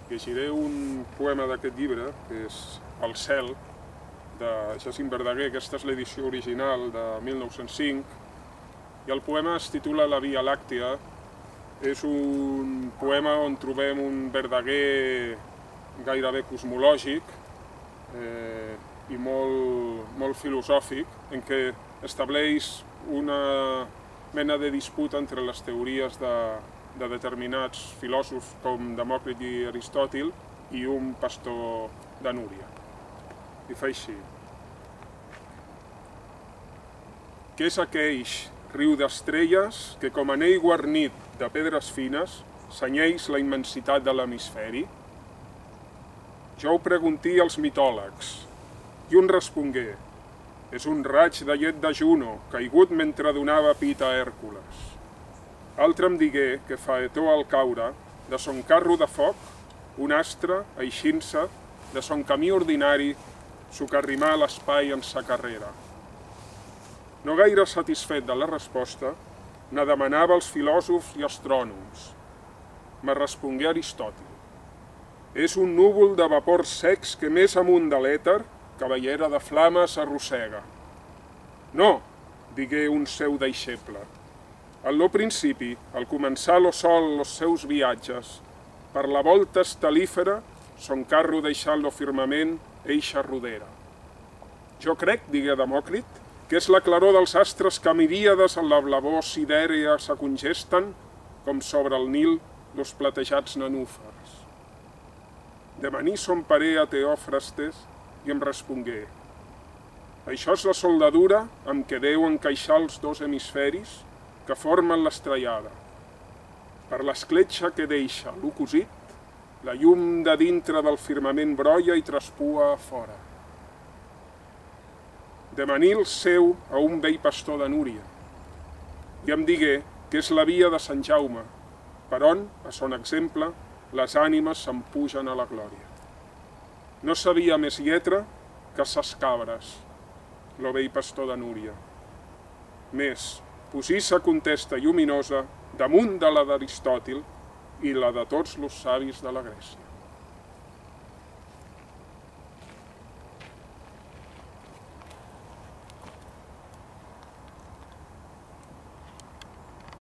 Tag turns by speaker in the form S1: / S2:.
S1: Llegiré un poema d'aquest llibre, que és El cel, de Jacint Verdaguer. Aquesta és l'edició original de 1905, i el poema es titula La Via Làctea. És un poema on trobem un Verdaguer gairebé cosmològic i molt filosòfic, en què estableix una mena de disputa entre les teories de determinats filòsofs com Demòcrit i Aristòtil i un pastor de Núria. I fa així. Què és aqueix riu d'estrelles que, com anell guarnit de pedres fines, senyeix la immensitat de l'hemisferi? Jo ho pregunti als mitòlegs, i un respongué: és un raig de llet de Juno, caigut mentre donava pit a Hèrcules. Altre em digué que Faetó al caure, de son carro de foc, un astre, eixint-se, de son camí ordinari, s'ocarrimà a l'espai en sa carrera. No gaire satisfet de la resposta, ne demanava als filòsofs i astrònoms. Me respongué Aristòtil: és un núvol de vapors secs que més amunt de l'èter, cavallera de flames, arrossega. No, digué un seu deixeble. Al lo principi, al començar lo sol los seus viatges, per la volta estelífera, son carro deixant lo firmament eixa rodera. Jo crec, digué Demòcrit, que és la claror dels astres que a miríades en la blavor sidèria s'acongesten, com sobre el Nil los platejats nenúfars. Demaní son paré a Teòfrastes i em respongué: això és la soldadura amb què deu encaixar els dos hemisferis que formen l'estrellada. Per l'escletxa que deixa l'u cosit, la llum de dintre del firmament brolla i traspua a fora. Demaní el seu a un vell pastor de Núria, i em digué que és la via de Sant Jaume, per on, a son exemple, les ànimes se'n pugen a la glòria. No sabia més lletra que ses cabres, lo vell pastor de Núria. Més, posí sa contesta lluminosa damunt de la d'Aristòtil i la de tots los savis de la Grècia.